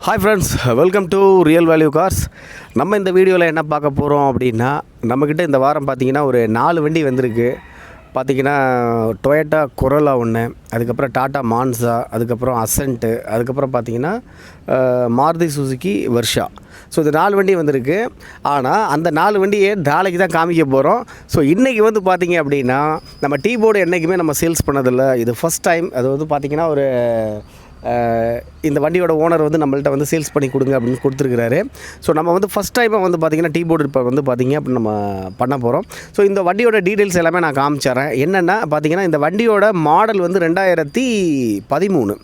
Hi friends, welcome to real value cars. நம்ம இந்த வீடியோவில் என்ன பார்க்க போகிறோம் அப்படின்னா, நம்மக்கிட்ட இந்த வாரம் பார்த்திங்கன்னா ஒரு 4 வண்டி வந்திருக்கு. பார்த்திங்கன்னா டொயோட்டா கொரோலா ஒன்று, அதுக்கப்புறம் டாட்டா மான்சா, அதுக்கப்புறம் அசென்ட்டு, அதுக்கப்புறம் பார்த்திங்கன்னா மாருதி சுசுக்கி வர்ஷா. ஸோ இந்த 4 வண்டி வந்திருக்கு. ஆனால் அந்த 4 வண்டியை நாளைக்கு தான் காமிக்க போகிறோம். ஸோ இன்றைக்கி வந்து பார்த்திங்க அப்படின்னா, நம்ம டீ போர்டு என்றைக்குமே நம்ம சேல்ஸ் பண்ணதில்லை. இது ஃபஸ்ட் டைம். அது வந்து பார்த்திங்கன்னா ஒரு இந்த வண்டியோட ஓனர் வந்து நம்மள்ட்ட வந்து சேல்ஸ் பண்ணி கொடுங்க அப்படின்னு கொடுத்துருக்குறாரு. ஸோ நம்ம வந்து ஃபஸ்ட் டைமாக வந்து பார்த்திங்கன்னா டீ போர்டு இப்போ வந்து பார்த்திங்க அப்படின்னு நம்ம பண்ண போகிறோம். ஸோ இந்த வண்டியோட டீட்டெயில்ஸ் எல்லாமே நான் காமிச்சிட்றேன். என்னென்னா பார்த்திங்கன்னா இந்த வண்டியோட மாடல் வந்து 2013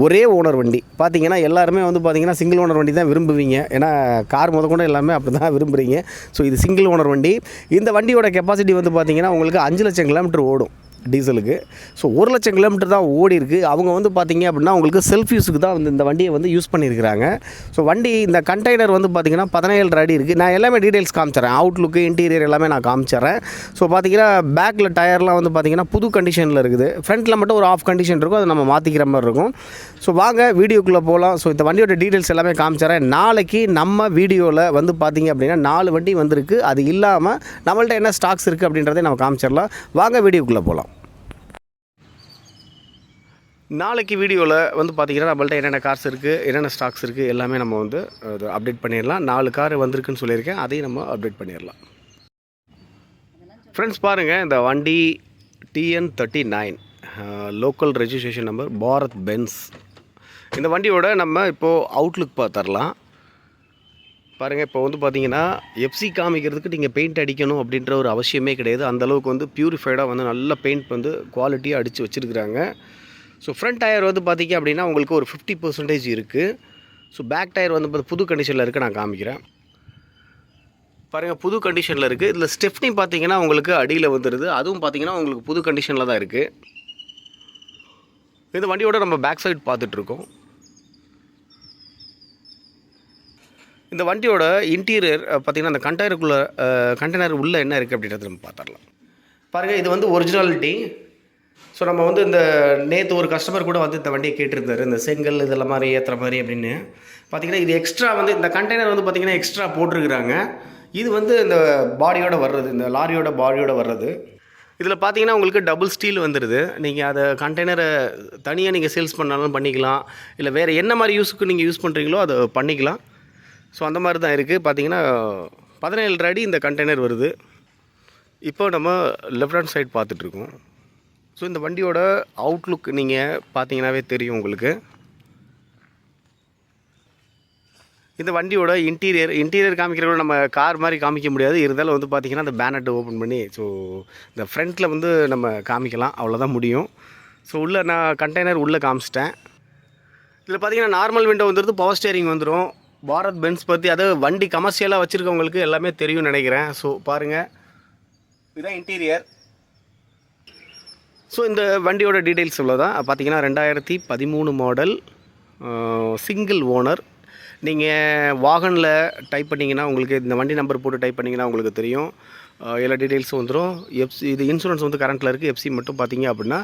ஒரே ஓனர் வண்டி. பார்த்திங்கன்னா எல்லாருமே வந்து பார்த்திங்கன்னா சிங்கிள் ஓனர் வண்டி தான் விரும்புவீங்க. ஏன்னா கார் முதற்கொண்டு எல்லாமே அப்படி தான் விரும்புகிறீங்க. ஸோ இது சிங்கிள் ஓனர் வண்டி. இந்த வண்டியோட கெப்பாசிட்டி வந்து பார்த்திங்கன்னா உங்களுக்கு 5 லட்சம் கிலோமீட்டர் ஓடும் டீசலுக்கு. ஸோ 1 லட்சம் கிலோமீட்டர் தான் ஓடி இருக்குது. அவங்க வந்து பார்த்திங்க அப்படின்னா உங்களுக்கு செல்ஃப் யூஸுக்கு தான் வந்து இந்த வண்டியை வந்து யூஸ் பண்ணியிருக்கிறாங்க. ஸோ வண்டி இந்த கண்டெய்னர் வந்து பார்த்திங்கன்னா 17 அடி இருக்குது. நான் எல்லாமே டீட்டெயில்ஸ் காமிச்சிட்றேன். அவுட்லுக்கு, இன்டீரியர் எல்லாமே நான் காமிச்சிட்றேன். ஸோ பார்த்திங்கன்னா பேக்கில் டயர்லாம் வந்து பார்த்திங்கன்னா புது கண்டிஷனில் இருக்குது. ஃப்ரண்ட்டில் மட்டும் ஒரு ஆஃப் கண்டிஷன் இருக்கும், அதை நம்ம மாற்றிக்கிற மாதிரி இருக்கும். ஸோ வாங்க வீடியோக்குள்ளே போகலாம். ஸோ இந்த வண்டியோட டீட்டெயில்ஸ் எல்லாமே காமிச்சிட்றேன். நாளைக்கு நம்ம வீடியோவில் வந்து பார்த்திங்க அப்படின்னா 4 வண்டி வந்திருக்கு. அது இல்லாமல் நம்மள்ட்ட என்ன ஸ்டாக்ஸ் இருக்குது அப்படின்றத நம்ம காமிச்சிடலாம். வாங்க வீடியோக்குள்ளே போகலாம். நாளைக்கு வீடியோவில் வந்து பார்த்திங்கன்னா நம்மள்ட்ட என்னென்ன கார்ஸ் இருக்குது, என்னென்ன ஸ்டாக்ஸ் இருக்குது எல்லாமே நம்ம வந்து அது அப்டேட் பண்ணிடலாம். 4 கார் வந்திருக்குன்னு சொல்லியிருக்கேன், அதையும் நம்ம அப்டேட் பண்ணிடலாம். ஃப்ரெண்ட்ஸ் பாருங்கள், இந்த வண்டி TN39 local registration number Bharat Benz. இந்த வண்டியோட நம்ம இப்போது அவுட்லுக் பார்த்துடலாம். பாருங்கள், இப்போ வந்து பார்த்திங்கன்னா எஃப்சி காமிக்கிறதுக்கு நீங்கள் பெயிண்ட் அடிக்கணும் அப்படின்ற ஒரு அவசியமே கிடையாது. அந்தளவுக்கு வந்து ப்யூரிஃபைடாக வந்து நல்ல பெயிண்ட் வந்து குவாலிட்டியாக அடித்து வச்சுருக்குறாங்க. ஸோ ஃப்ரண்ட் டயர் வந்து பார்த்திங்க அப்படின்னா உங்களுக்கு ஒரு 50% இருக்குது. ஸோ பேக் டயர் வந்து புது கண்டிஷனில் இருக்குது, நான் காமிக்கிறேன். பாருங்கள், புது கண்டிஷனில் இருக்குது. இதில் ஸ்டெப்னி பார்த்திங்கன்னா உங்களுக்கு அடியில் வந்துடுது. அதுவும் பார்த்திங்கன்னா உங்களுக்கு புது கண்டிஷனில் தான் இருக்குது. இந்த வண்டியோட நம்ம பேக் சைடு பார்த்துட்ருக்கோம். இந்த வண்டியோட இன்டீரியர் பார்த்திங்கன்னா அந்த கண்டெய்னர் உள்ளே என்ன இருக்குது அப்படின்றத நம்ம பார்த்துடலாம். பாருங்கள், இது வந்து ஒரிஜினாலிட்டி. ஸோ நம்ம வந்து இந்த நேற்று ஒரு கஸ்டமர் கூட வந்து இந்த வண்டியை கேட்டிருந்தார், இந்த செங்கல் இதெல்லாம் மாதிரி ஏற்றுற மாதிரி அப்படின்னு. பார்த்திங்கன்னா இது எக்ஸ்ட்ரா வந்து இந்த கண்டெய்னர் வந்து பார்த்திங்கன்னா எக்ஸ்ட்ரா போட்டிருக்கிறாங்க. இது வந்து இந்த பாடியோட வர்றது, இந்த லாரியோட பாடியோட வர்றது. இதில் பார்த்திங்கன்னா உங்களுக்கு டபுள் ஸ்டீல் வந்துடுது. நீங்கள் அதை கண்டெய்னரை தனியாக நீங்கள் சேல்ஸ் பண்ணாலும் பண்ணிக்கலாம், இல்லை வேறு என்ன மாதிரி யூஸுக்கு நீங்கள் யூஸ் பண்ணுறீங்களோ அதை பண்ணிக்கலாம். ஸோ அந்த மாதிரி தான் இருக்குது. பார்த்திங்கன்னா 17 அடி இந்த கண்டெய்னர் வருது. இப்போ நம்ம லெஃப்ட் ஹேண்ட் சைடு பார்த்துட்ருக்கோம். ஸோ இந்த வண்டியோட அவுட்லுக் நீங்கள் பார்த்தீங்கன்னாவே தெரியும் உங்களுக்கு. இந்த வண்டியோட இன்டீரியர் காமிக்கிறவங்க நம்ம கார் மாதிரி காமிக்க முடியாது. இருந்தாலும் வந்து பார்த்திங்கன்னா அந்த பேனட் ஓப்பன் பண்ணி ஸோ இந்த ஃப்ரண்ட்டில் வந்து நம்ம காமிக்கலாம், அவ்வளோதான் முடியும். ஸோ உள்ளே நான் கண்டெய்னர் உள்ளே காமிச்சிட்டேன். இதில் பார்த்திங்கன்னா நார்மல் விண்டோ வந்துடுது, பவர் ஸ்டேரிங் வந்துடும். பாரத் பென்ஸ் பற்றி அது வண்டி கமர்ஷியலாக வச்சுருக்கவங்களுக்கு எல்லாமே தெரியும்னு நினைக்கிறேன். ஸோ பாருங்கள், இதுதான் இன்டீரியர். ஸோ இந்த வண்டியோட டீட்டெயில்ஸ் இவ்வளோ தான். பார்த்திங்கன்னா 2013 மாடல், சிங்கிள் ஓனர். நீங்கள் வாகனில் டைப் பண்ணிங்கன்னா உங்களுக்கு இந்த வண்டி நம்பர் போட்டு டைப் பண்ணிங்கன்னா உங்களுக்கு தெரியும், எல்லா டீட்டெயில்ஸும் வந்துடும். எஃப்சி இது இன்சூரன்ஸ் வந்து கரண்ட்டில் இருக்குது. எஃப்சி மட்டும் பார்த்திங்க அப்படின்னா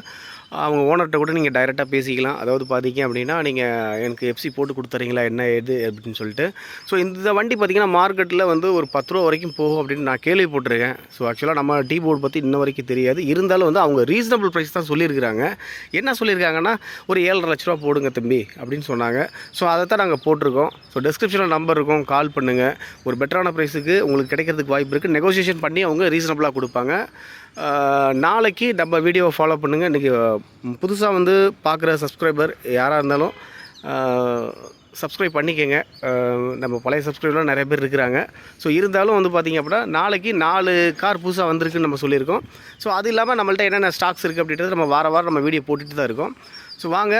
அவங்க ஓனர்கிட்ட கூட நீங்கள் டைரெக்டாக பேசிக்கலாம். அதாவது பார்த்திங்க அப்படின்னா நீங்கள் எனக்கு எஃப்சி போட்டு கொடுத்துறீங்களா என்ன ஏது அப்படின்னு சொல்லிட்டு. ஸோ இந்த வண்டி பார்த்திங்கன்னா மார்க்கெட்டில் வந்து ஒரு 10 ரூபா வரைக்கும் போகும் அப்படின்னு நான் கேள்விப்பட்டிருக்கேன். ஸோ ஆக்சுவலாக நம்ம டீ போர்டு பற்றி இன்ன வரைக்கும் தெரியாது. இருந்தாலும் வந்து அவங்க ரீசனபிள் ப்ரைஸ் தான் சொல்லியிருக்கிறாங்க. என்ன சொல்லியிருக்காங்கன்னா ஒரு 7.5 லட்ச ரூபா போடுங்க தம்பி அப்படின்னு சொன்னாங்க. ஸோ அதை தான் நாங்கள் போட்டிருக்கோம். ஸோ டிஸ்கிரிப்ஷனில் நம்பர் இருக்கும், கால் பண்ணுங்கள். ஒரு பெட்டரான ப்ரைஸுக்கு உங்களுக்கு கிடைக்கிறதுக்கு வாய்ப்பு இருக்குது. நெகோசியேஷன் பண்ணி அவங்க ரீசனபிளாக கொடுப்பாங்க. நாளைக்கு நம்ம வீடியோவை ஃபாலோ பண்ணுங்கள். இன்றைக்கி புதுசாக வந்து பார்க்குற சப்ஸ்கிரைபர் யாராக இருந்தாலும் சப்ஸ்கிரைப் பண்ணிக்கோங்க. நம்ம பழைய சப்ஸ்கிரைபர்லாம் நிறைய பேர் இருக்கிறாங்க. ஸோ இருந்தாலும் வந்து பார்த்திங்க அப்படின்னா நாளைக்கு 4 கார் புதுசாக வந்திருக்குன்னு நம்ம சொல்லியிருக்கோம். ஸோ அது இல்லாமல் நம்மள்ட்ட என்னென்ன ஸ்டாக்ஸ் இருக்குது அப்படின்றது நம்ம வாரம் நம்ம வீடியோ போட்டுட்டு தான் இருக்கோம். ஸோ வாங்க